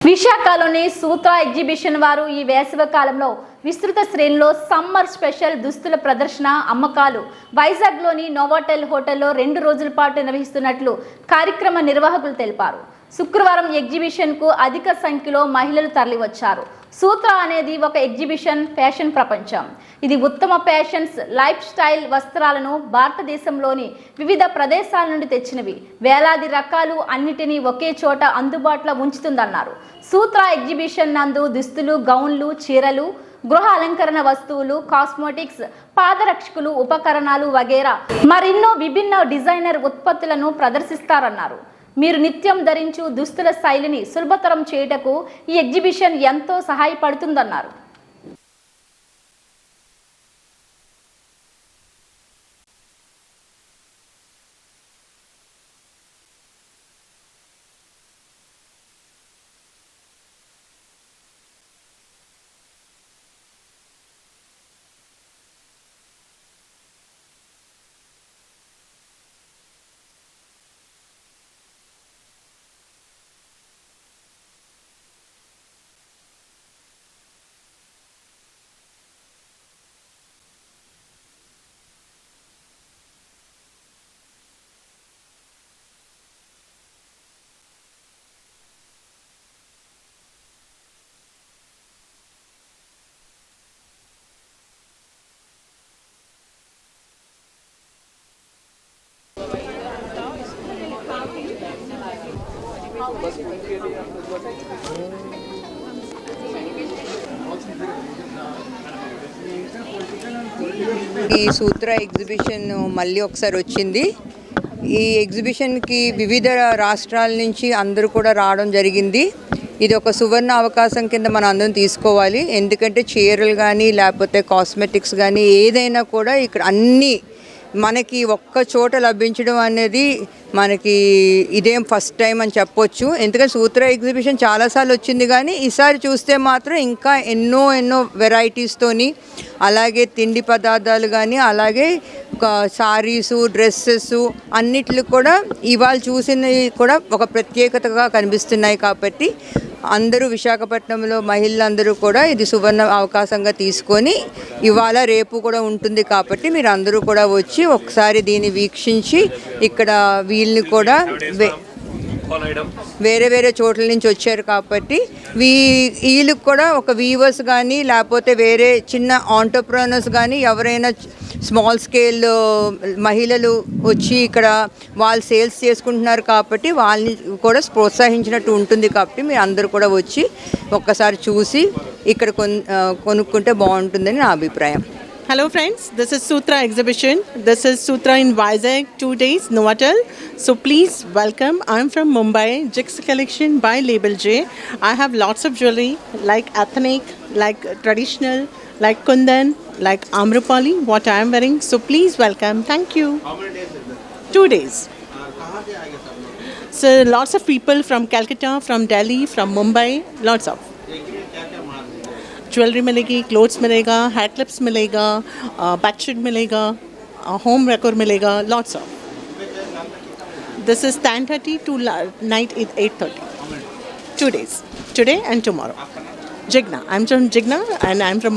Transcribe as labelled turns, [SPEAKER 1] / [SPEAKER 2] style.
[SPEAKER 1] విశాఖలోని సూత్ర ఎగ్జిబిషన్ వారు ఈ వేసవి కాలంలో విస్తృత శ్రేణిలో సమ్మర్ స్పెషల్ దుస్తుల ప్రదర్శన అమ్మకాలు వైజాగ్లోని నోవాటెల్ హోటల్లో 2 రోజుల పాటు నిర్వహిస్తున్నట్లు కార్యక్రమ నిర్వాహకులు తెలిపారు. శుక్రవారం ఎగ్జిబిషన్కు అధిక సంఖ్యలో మహిళలు తరలివచ్చారు. సూత్ర అనేది ఒక ఎగ్జిబిషన్ ఫ్యాషన్ ప్రపంచం. ఇది ఉత్తమ ఫ్యాషన్స్ లైఫ్ స్టైల్ వస్త్రాలను భారతదేశంలోని వివిధ ప్రదేశాల నుండి తెచ్చినవి వేలాది రకాలు అన్నిటినీ ఒకే చోట అందుబాటులో ఉంచుతుందన్నారు. సూత్ర ఎగ్జిబిషన్ నందు దుస్తులు, గౌన్లు, చీరలు, గృహ అలంకరణ వస్తువులు, కాస్మెటిక్స్, పాదరక్షకులు, ఉపకరణాలు వగైరా మరెన్నో విభిన్న డిజైనర్ ఉత్పత్తులను ప్రదర్శిస్తారన్నారు. మీరు నిత్యం ధరించు దుస్తుల శైలిని సులభతరం చేయుటకు ఈ ఎగ్జిబిషన్ ఎంతో సహాయపడుతుందన్నారు.
[SPEAKER 2] ఈ సూత్ర ఎగ్జిబిషన్ మళ్ళీ ఒకసారి వచ్చింది. ఈ ఎగ్జిబిషన్కి వివిధ రాష్ట్రాల నుంచి అందరూ కూడా రావడం జరిగింది. ఇది ఒక సువర్ణ అవకాశం కింద మనం అందరం తీసుకోవాలి. ఎందుకంటే చీరలు కానీ లేకపోతే కాస్మెటిక్స్ కానీ ఏదైనా కూడా ఇక్కడ అన్నీ మనకి ఒక్క చోట లభించడం అనేది మనకి ఇదేం ఫస్ట్ టైం అని చెప్పొచ్చు. ఎందుకంటే సూత్ర ఎగ్జిబిషన్ చాలాసార్లు వచ్చింది కానీ ఈసారి చూస్తే మాత్రం ఇంకా ఎన్నో వెరైటీస్తోని అలాగే తిండి పదార్థాలు కానీ అలాగే సారీసు, డ్రెస్సెస్ అన్నిట్లు కూడా ఇవాళ చూసినవి కూడా ఒక ప్రత్యేకతగా కనిపిస్తున్నాయి. కాబట్టి అందరూ విశాఖపట్నంలో మహిళలందరూ కూడా ఇది సువర్ణ అవకాశంగా తీసుకొని ఇవాళ రేపు కూడా ఉంటుంది. కాబట్టి మీరు అందరూ కూడా వచ్చి ఒకసారి దీన్ని వీక్షించి ఇక్కడ వీళ్ళని కూడా వేరే చోట్ల నుంచి వచ్చారు కాబట్టి వీళ్ళకి కూడా ఒక వీవర్స్ కానీ లేకపోతే వేరే చిన్న ఆంటర్ప్రెనర్స్ కానీ ఎవరైనా స్మాల్ స్కేల్ మహిళలు వచ్చి ఇక్కడ వాళ్ళు సేల్స్ చేసుకుంటున్నారు కాబట్టి వాళ్ళని కూడా ప్రోత్సహించినట్టు ఉంటుంది. కాబట్టి మీరు అందరూ కూడా వచ్చి ఒక్కసారి చూసి ఇక్కడ కొనుక్కుంటే బాగుంటుందని నా అభిప్రాయం.
[SPEAKER 3] Hello friends, this is Sutra exhibition. This is Sutra in Vizag, 2 days, Novotel. So please welcome. I'm from Mumbai, Jigs collection by Label J. I have lots of jewelry like ethnic, like traditional, like kundan, like amrapali, what I am wearing. So please welcome. Thank you. How many days is this? 2 days. So lots of people from Calcutta, from Delhi, from Mumbai, lots of. Jewellery मिलेगी, clothes मिलेगा, hair clips मिलेगा, bedsheet मिलेगा, home decor मिलेगा, lots of. This is 10:30 to night 8:30. 2 days, today and tomorrow. Jigna, I'm from Jigna and I'm from